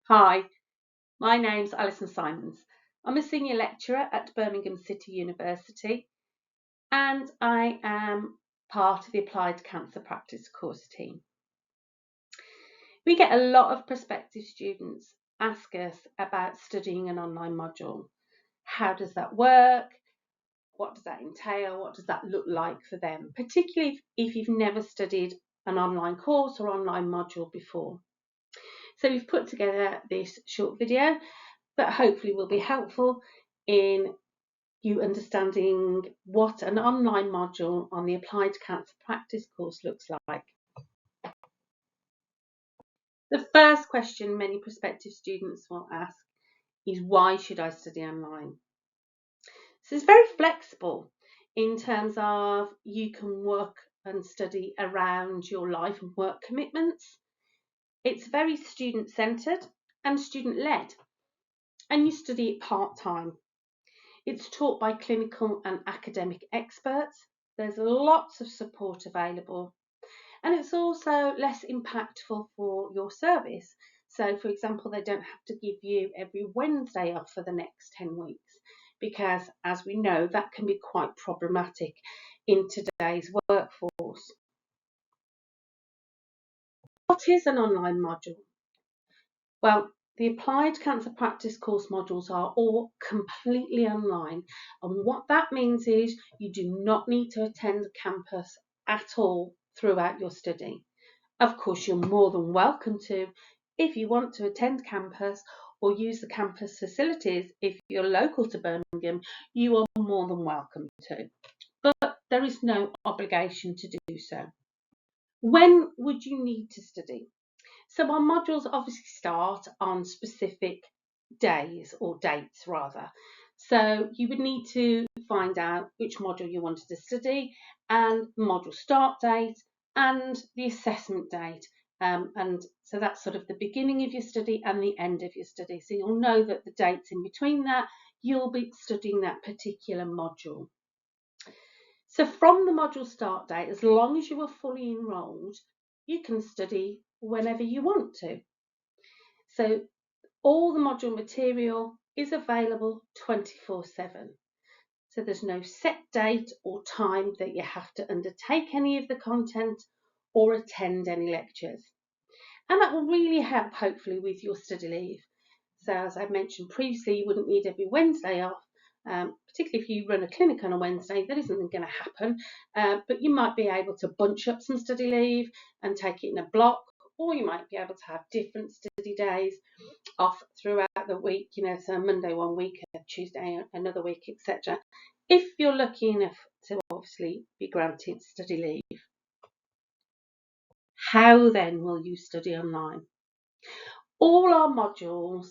Hi, my name's Alison Simons. I'm a senior lecturer at Birmingham City University and I am part of the Applied Cancer Practice course team. We get a lot of prospective students ask us about studying an online module. How does that work? What does that entail? What does that look like for them, particularly if you've never studied an online course or online module before. So we've put together this short video that hopefully will be helpful in you understanding what an online module on the Applied Cancer Practice course looks like. The first question many prospective students will ask is, why should I study online? So it's very flexible in terms of you can work and study around your life and work commitments. It's very student-centred and student-led, and you study it part-time. It's taught by clinical and academic experts. There's lots of support available, and it's also less impactful for your service. So, for example, they don't have to give you every Wednesday off for the next 10 weeks, because as we know, that can be quite problematic in today's workforce. What is an online module? Well, the Applied Cancer Practice course modules are all completely online, and what that means is you do not need to attend campus at all throughout your study. Of course, you're more than welcome to if you want to attend campus or use the campus facilities. If you're local to Birmingham, you are more than welcome to, but there is no obligation to do so. When would you need to study? So our modules obviously start on specific days or dates rather. So you would need to find out which module you wanted to study and module start date and the assessment date. And so that's sort of the beginning of your study and the end of your study. So you'll know that the dates in between that, you'll be studying that particular module. So from the module start date, as long as you are fully enrolled, you can study whenever you want to. So all the module material is available 24/7. So there's no set date or time that you have to undertake any of the content or attend any lectures. And that will really help, hopefully, with your study leave. So as I mentioned previously, you wouldn't need every Wednesday off, particularly if you run a clinic on a Wednesday. That isn't going to happen, but you might be able to bunch up some study leave and take it in a block, or you might be able to have different study days off throughout the week, so Monday one week, Tuesday another week, etc. If you're lucky enough to obviously be granted study leave. How then will you study online? All our modules,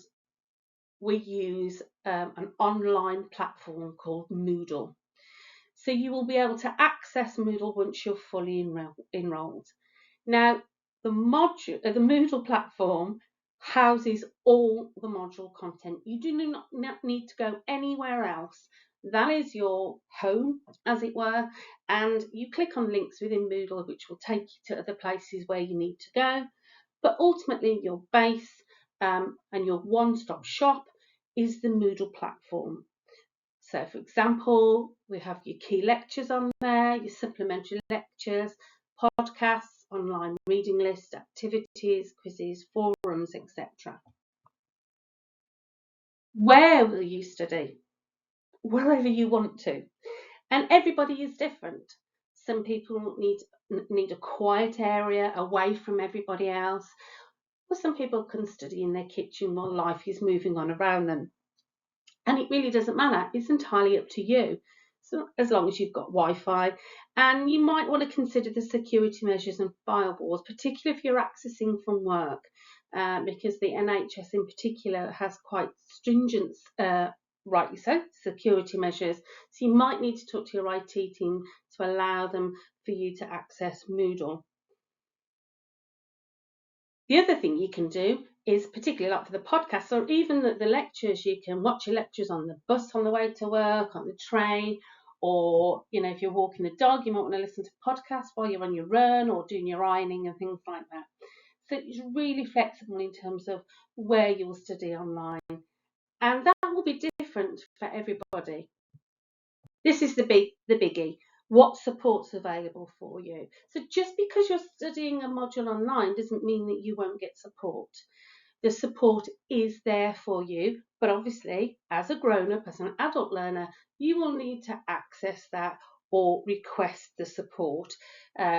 we use an online platform called Moodle. So you will be able to access Moodle once you're fully enrolled. Now, the Moodle platform houses all the module content. You do not need to go anywhere else. That is your home, as it were, and you click on links within Moodle, which will take you to other places where you need to go. But ultimately, your base and your one-stop shop is the Moodle platform. So, for example, we have your key lectures on there, your supplementary lectures, podcasts, online reading lists, activities, quizzes, forums, etc. Where will you study? Wherever you want to. And everybody is different. Some people need a quiet area away from everybody else, or some people can study in their kitchen while life is moving on around them. And it really doesn't matter. It's entirely up to you. So as long as you've got Wi-Fi, and you might want to consider the security measures and firewalls, particularly if you're accessing from work, because the NHS in particular has quite stringent, rightly so, security measures. So you might need to talk to your IT team to allow them for you to access Moodle. The other thing you can do is, particularly like for the podcasts or even the lectures, you can watch your lectures on the bus on the way to work, on the train, or if you're walking the dog, you might want to listen to podcasts while you're on your run or doing your ironing and things like that. So it's really flexible in terms of where you'll study online. And that will be different for everybody. This is the biggie. What support's available for you? So just because you're studying a module online doesn't mean that you won't get support. The support is there for you, but obviously, as a grown-up, as an adult learner, you will need to access that or request the support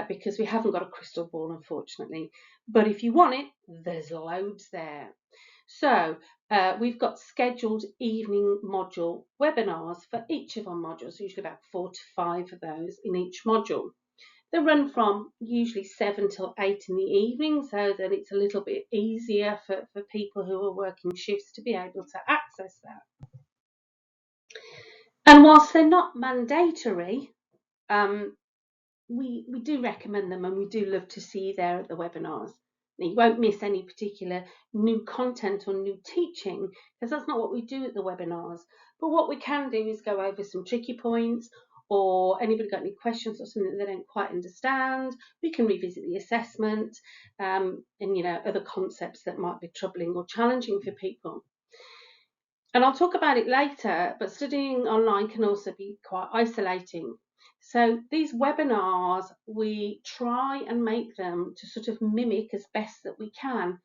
because we haven't got a crystal ball, unfortunately. But if you want it, there's loads there. So we've got scheduled evening module webinars for each of our modules, usually about 4 to 5 of those in each module. They run from usually 7 till 8 in the evening, so that it's a little bit easier for people who are working shifts to be able to access that. And whilst they're not mandatory, we do recommend them, and we do love to see you there at the webinars. Now, you won't miss any particular new content or new teaching, because that's not what we do at the webinars. But what we can do is go over some tricky points, or anybody got any questions or something that they don't quite understand. We can revisit the assessment and other concepts that might be troubling or challenging for people. And I'll talk about it later, but studying online can also be quite isolating. So these webinars, we try and make them to sort of mimic as best that we can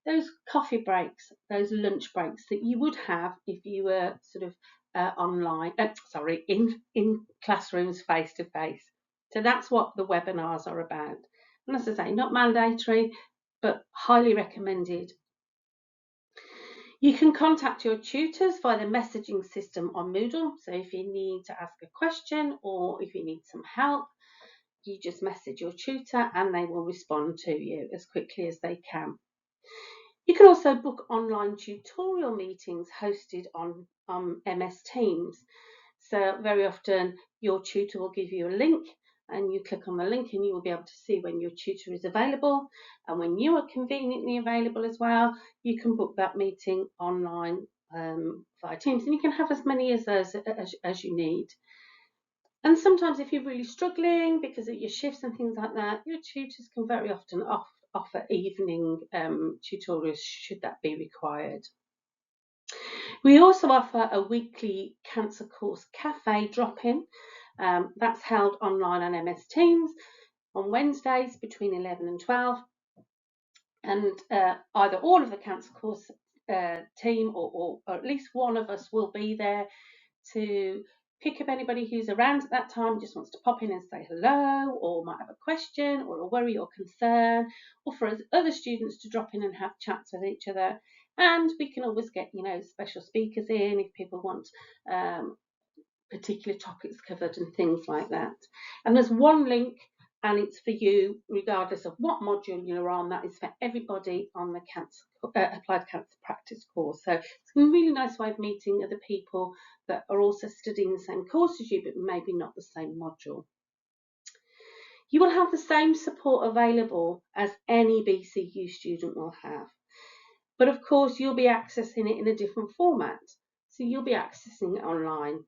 those coffee breaks, those lunch breaks that you would have if you were sort of in classrooms face to face. So that's what the webinars are about. And as I say, not mandatory, but highly recommended. You can contact your tutors via the messaging system on Moodle. So if you need to ask a question or if you need some help, you just message your tutor and they will respond to you as quickly as they can. You can also book online tutorial meetings hosted on MS Teams. So very often your tutor will give you a link and you click on the link and you will be able to see when your tutor is available. And when you are conveniently available as well, you can book that meeting online via Teams, and you can have as many of those as you need. And sometimes if you're really struggling because of your shifts and things like that, your tutors can very often offer evening tutorials should that be required. We also offer a weekly Cancer Course Cafe drop-in. That's held online on MS Teams on Wednesdays between 11 and 12. And either all of the Cancer Course team or at least one of us will be there to pick up anybody who's around at that time, just wants to pop in and say hello, or might have a question or a worry or concern, or for other students to drop in and have chats with each other. And we can always get, special speakers in if people want particular topics covered and things like that. And there's one link, and it's for you regardless of what module you're on. That is for everybody on the Applied Cancer Practice course. So it's a really nice way of meeting other people that are also studying the same course as you, but maybe not the same module. You will have the same support available as any BCU student will have. But of course, you'll be accessing it in a different format. So you'll be accessing it online.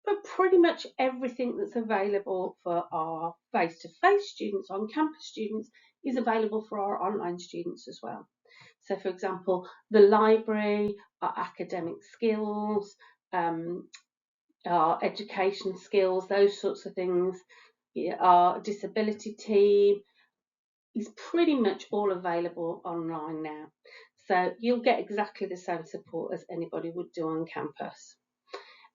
But pretty much everything that's available for our face-to-face students, on-campus students, is available for our online students as well. So, for example, the library, our academic skills, our education skills, those sorts of things, our disability team is pretty much all available online now. So you'll get exactly the same support as anybody would do on campus.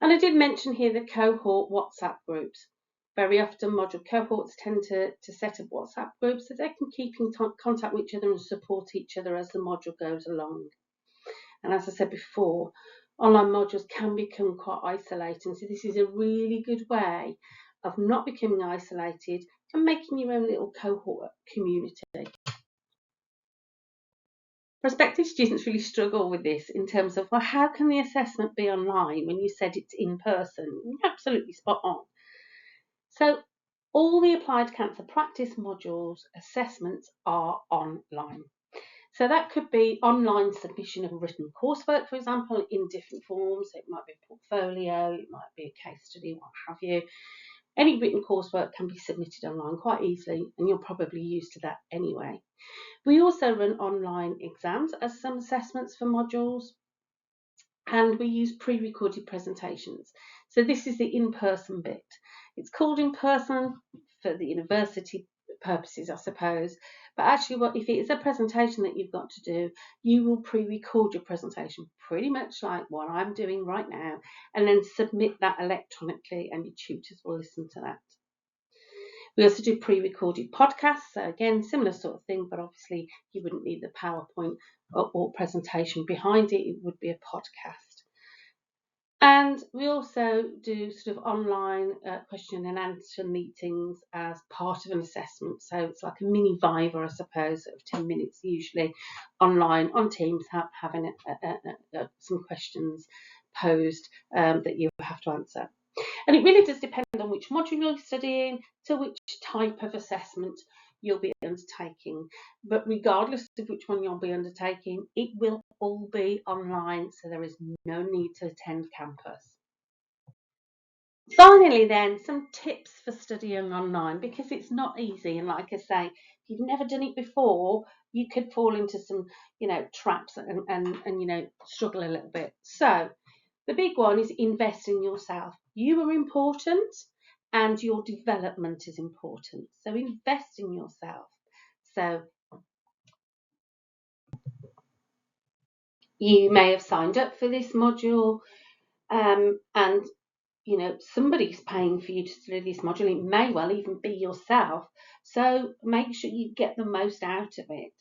And I did mention here the cohort WhatsApp groups. Very often module cohorts tend to set up WhatsApp groups so they can keep in contact with each other and support each other as the module goes along. And as I said before, online modules can become quite isolating. So this is a really good way of not becoming isolated and making your own little cohort community. Prospective students really struggle with this in terms of, well, how can the assessment be online when you said it's in person? You're absolutely spot on. So all the Applied Cancer Practice modules assessments are online. So that could be online submission of written coursework, for example, in different forms. It might be a portfolio, it might be a case study, what have you. Any written coursework can be submitted online quite easily, and you're probably used to that anyway. We also run online exams as some assessments for modules, and we use pre-recorded presentations. So this is the in-person bit. It's called in-person for the university purposes, I suppose, but actually if it is a presentation that you've got to do, you will pre-record your presentation pretty much like what I'm doing right now, and then submit that electronically, and your tutors will listen to that. We also do pre-recorded podcasts, so again, similar sort of thing, but obviously you wouldn't need the PowerPoint or presentation behind it. It would be a podcast. And we also do sort of online question and answer meetings as part of an assessment. So it's like a mini Viva, I suppose, of 10 minutes usually online on Teams, having some questions posed that you have to answer. And it really does depend on which module you're studying, to which type of assessment you'll be undertaking. But regardless of which one you'll be undertaking, it will all be online, so there is no need to attend campus. Finally then, some tips for studying online, because it's not easy, and like I say, if you've never done it before, you could fall into some, traps and struggle a little bit. So the big one is invest in yourself. You are important and your development is important. So invest in yourself. So you may have signed up for this module, and somebody's paying for you to study this module. It may well even be yourself. So make sure you get the most out of it.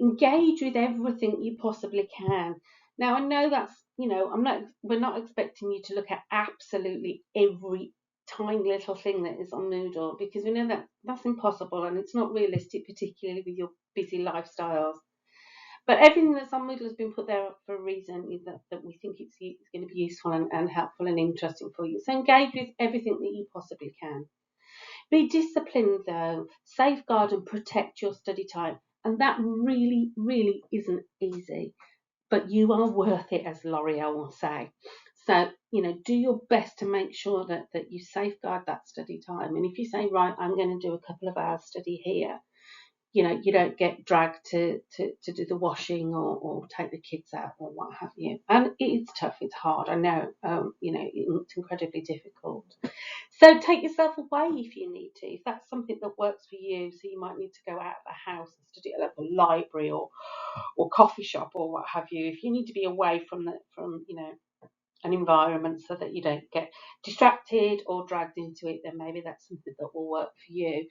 Engage with everything you possibly can. Now I know that's, we're not expecting you to look at absolutely every tiny little thing that is on Moodle, because we know that that's impossible and it's not realistic, particularly with your busy lifestyles. But everything that's on Moodle has been put there for a reason, is that we think it's going to be useful and helpful and interesting for you. So engage with everything that you possibly can. Be disciplined though, safeguard and protect your study time. And that really, really isn't easy, but you are worth it, as L'Oreal will say. So, do your best to make sure that you safeguard that study time. And if you say, right, I'm going to do a couple of hours study here, you don't get dragged to do the washing or take the kids out or what have you. And it's tough, it's hard, I know, it's incredibly difficult. So take yourself away if you need to, if that's something that works for you. So you might need to go out of the house and study at a library or coffee shop or what have you. If you need to be away from an environment so that you don't get distracted or dragged into it, then maybe that's something that will work for you.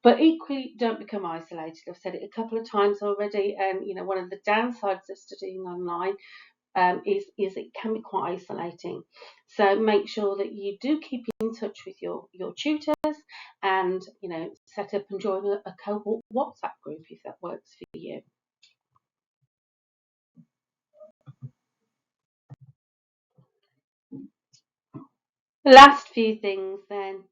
But equally, don't become isolated. I've said it a couple of times already, and one of the downsides of studying online is it can be quite isolating. So make sure that you do keep in touch with your tutors, and set up and join a cohort WhatsApp group if that works for you. The last few things then.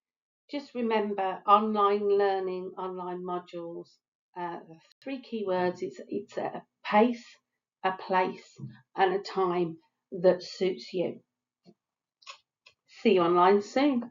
Just remember, online learning, online modules, 3 keywords. It's a pace, a place, and a time that suits you. See you online soon.